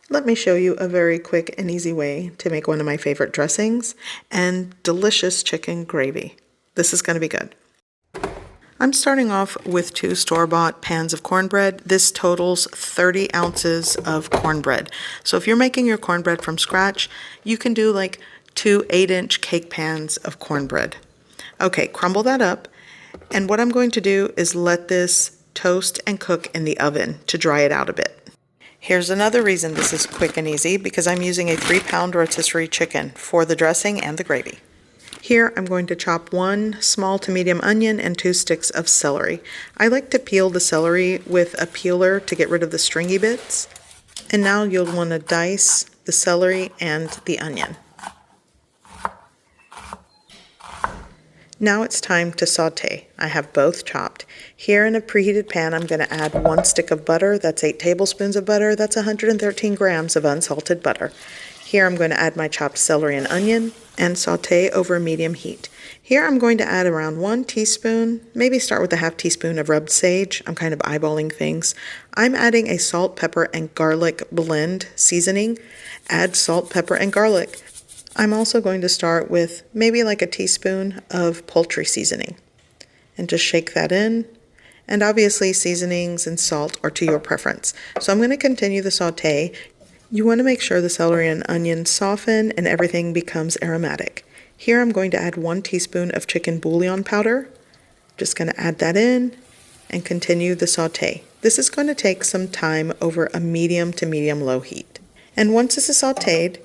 Let me show you a very quick and easy way to make one of my favorite dressings and delicious chicken gravy. This is going to be good. I'm starting off with 2 store-bought pans of cornbread. This totals 30 ounces of cornbread. So if you're making your cornbread from scratch, you can do like 2 8-inch cake pans of cornbread. Okay, crumble that up. And what I'm going to do is let this toast and cook in the oven to dry it out a bit. Here's another reason this is quick and easy, because I'm using a 3-pound rotisserie chicken for the dressing and the gravy. Here I'm going to chop 1 small to medium onion and 2 sticks of celery. I like to peel the celery with a peeler to get rid of the stringy bits. And now you'll want to dice the celery and the onion. Now it's time to saute. I have both chopped. Here in a preheated pan, I'm going to add 1 stick of butter. That's 8 tablespoons of butter. That's 113 grams of unsalted butter. Here I'm going to add my chopped celery and onion and saute over medium heat. Here I'm going to add around 1 teaspoon, maybe start with a half teaspoon of rubbed sage. I'm kind of eyeballing things. I'm adding a salt, pepper, and garlic blend seasoning. Add salt, pepper, and garlic. I'm also going to start with maybe like a teaspoon of poultry seasoning and just shake that in. And obviously seasonings and salt are to your preference. So I'm going to continue the saute. You want to make sure the celery and onion soften and everything becomes aromatic. Here I'm going to add 1 teaspoon of chicken bouillon powder. Just going to add that in and continue the saute. This is going to take some time over a medium to medium-low heat. And once this is sauteed,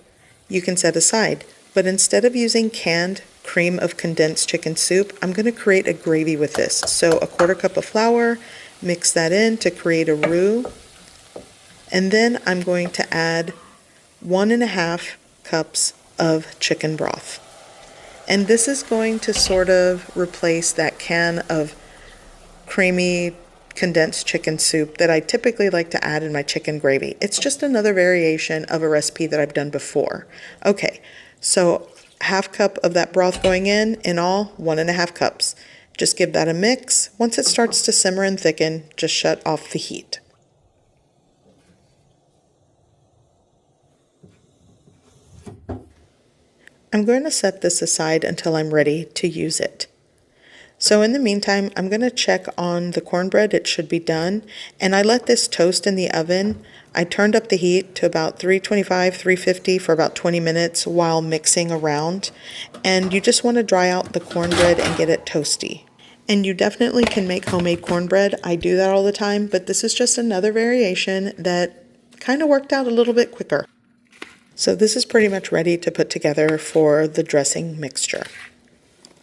you can set aside. But instead of using canned cream of condensed chicken soup, I'm going to create a gravy with this. So a 1/4 cup of flour, mix that in to create a roux. And then I'm going to add 1½ cups of chicken broth. And this is going to sort of replace that can of creamy condensed chicken soup that I typically like to add in my chicken gravy. It's just another variation of a recipe that I've done before. Okay, so ½ cup of that broth going in all 1½ cups. Just give that a mix. Once it starts to simmer and thicken, just shut off the heat. I'm going to set this aside until I'm ready to use it. So in the meantime, I'm going to check on the cornbread. It should be done. And I let this toast in the oven. I turned up the heat to about 325, 350 for about 20 minutes while mixing around. And you just want to dry out the cornbread and get it toasty. And you definitely can make homemade cornbread. I do that all the time, but this is just another variation that kind of worked out a little bit quicker. So this is pretty much ready to put together for the dressing mixture.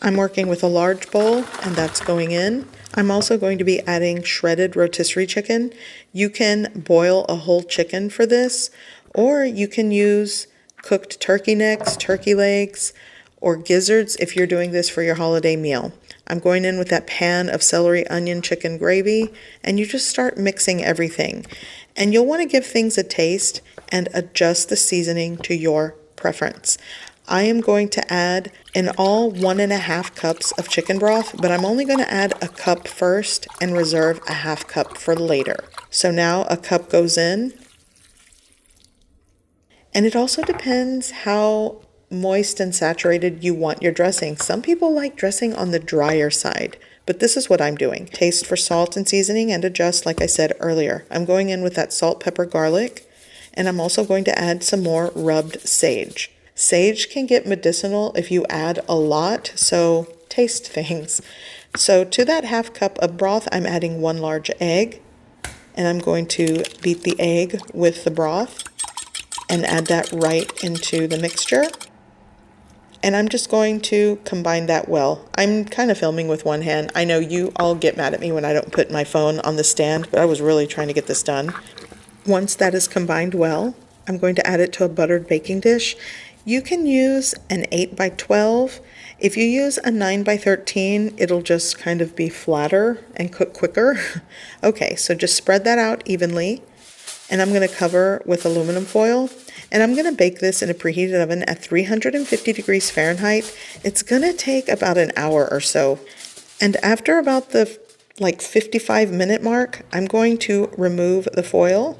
I'm working with a large bowl, and that's going in. I'm also going to be adding shredded rotisserie chicken. You can boil a whole chicken for this, or you can use cooked turkey necks, turkey legs, or gizzards if you're doing this for your holiday meal. I'm going in with that pan of celery, onion, chicken gravy, and you just start mixing everything. And you'll want to give things a taste and adjust the seasoning to your preference. I am going to add in all 1½ cups of chicken broth, but I'm only going to add a cup first and reserve a ½ cup for later. So now a cup goes in. And it also depends how moist and saturated you want your dressing. Some people like dressing on the drier side, but this is what I'm doing. Taste for salt and seasoning and adjust like I said earlier. I'm going in with that salt, pepper, garlic, and I'm also going to add some more rubbed sage. Sage can get medicinal if you add a lot, so taste things. So to that ½ cup of broth, I'm adding 1 large egg, and I'm going to beat the egg with the broth and add that right into the mixture. And I'm just going to combine that well. I'm kind of filming with one hand. I know you all get mad at me when I don't put my phone on the stand, but I was really trying to get this done. Once that is combined well, I'm going to add it to a buttered baking dish. You can use an 8 by 12. If you use a 9 by 13, it'll just kind of be flatter and cook quicker. Okay, so just spread that out evenly. And I'm going to cover with aluminum foil. And I'm going to bake this in a preheated oven at 350 degrees Fahrenheit. It's going to take about an hour or so. And after about the 55-minute mark, I'm going to remove the foil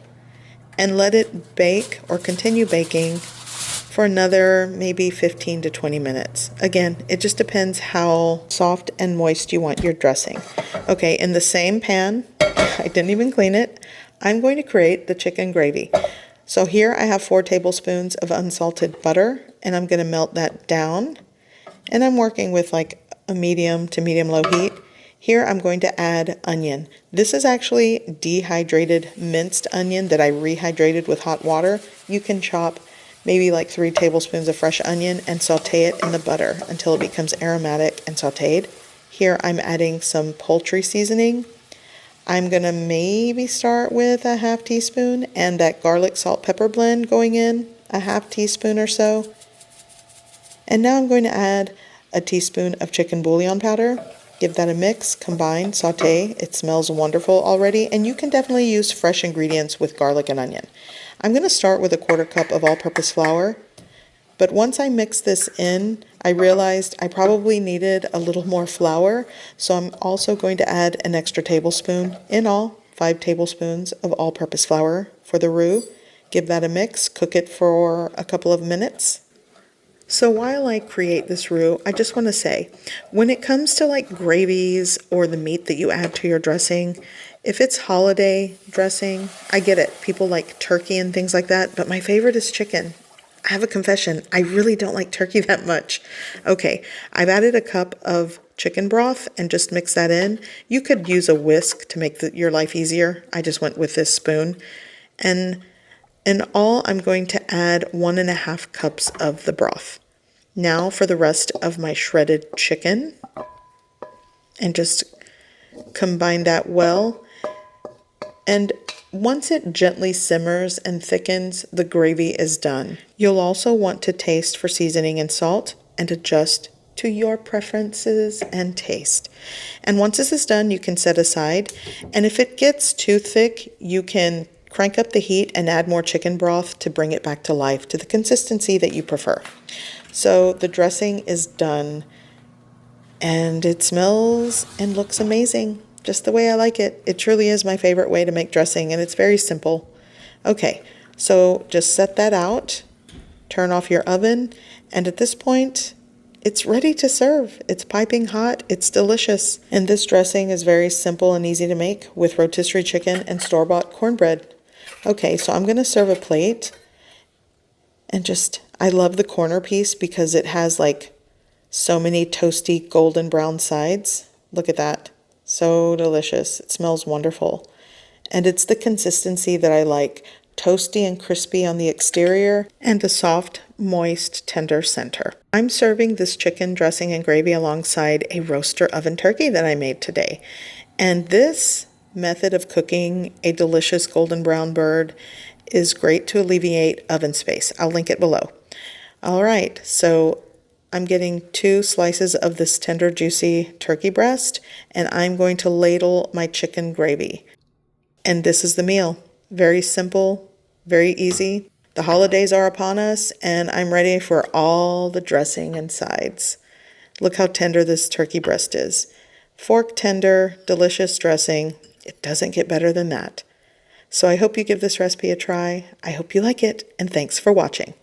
and let it bake or continue baking for another maybe 15 to 20 minutes. Again, it just depends how soft and moist you want your dressing. Okay, in the same pan, I didn't even clean it, I'm going to create the chicken gravy. So here I have 4 tablespoons of unsalted butter, and I'm going to melt that down. And I'm working with like a medium to medium-low heat. Here I'm going to add onion. This is actually dehydrated minced onion that I rehydrated with hot water. You can chop maybe like 3 tablespoons of fresh onion and saute it in the butter until it becomes aromatic and sauteed. Here I'm adding some poultry seasoning. I'm going to maybe start with a half teaspoon, and that garlic salt pepper blend going in, a half teaspoon or so. And now I'm going to add a teaspoon of chicken bouillon powder. Give that a mix, combine, saute. It smells wonderful already, and you can definitely use fresh ingredients with garlic and onion. I'm going to start with a 1/4 cup of all-purpose flour, but once I mix this in, I realized I probably needed a little more flour, so I'm also going to add an extra tablespoon. In all, 5 tablespoons of all-purpose flour for the roux. Give that a mix, cook it for a couple of minutes. So while I create this roux, I just want to say, when it comes to like gravies or the meat that you add to your dressing, if it's holiday dressing, I get it. People like turkey and things like that, but my favorite is chicken. I have a confession. I really don't like turkey that much. Okay, I've added a cup of chicken broth and just mix that in. You could use a whisk to make your life easier. I just went with this spoon. And in all, I'm going to add 1.5 cups of the broth. Now for the rest of my shredded chicken, and just combine that well. And once it gently simmers and thickens, the gravy is done. You'll also want to taste for seasoning and salt and adjust to your preferences and taste. And once this is done, you can set aside. And if it gets too thick, you can crank up the heat and add more chicken broth to bring it back to life to the consistency that you prefer. So the dressing is done, and it smells and looks amazing, just the way I like it. It truly is my favorite way to make dressing, and it's very simple. Okay, so just set that out, turn off your oven, and at this point, it's ready to serve. It's piping hot. It's delicious. And this dressing is very simple and easy to make with rotisserie chicken and store-bought cornbread. Okay, so I'm going to serve a plate, and I love the corner piece because it has like so many toasty golden brown sides. Look at that. So delicious. It smells wonderful. And it's the consistency that I like. Toasty and crispy on the exterior and a soft, moist, tender center. I'm serving this chicken dressing and gravy alongside a roaster oven turkey that I made today. And this method of cooking a delicious golden brown bird is great to alleviate oven space. I'll link it below. All right, so I'm getting 2 slices of this tender, juicy turkey breast, and I'm going to ladle my chicken gravy. And this is the meal. Very simple, very easy. The holidays are upon us, and I'm ready for all the dressing and sides. Look how tender this turkey breast is. Fork tender, delicious dressing. It doesn't get better than that. So I hope you give this recipe a try. I hope you like it, and thanks for watching.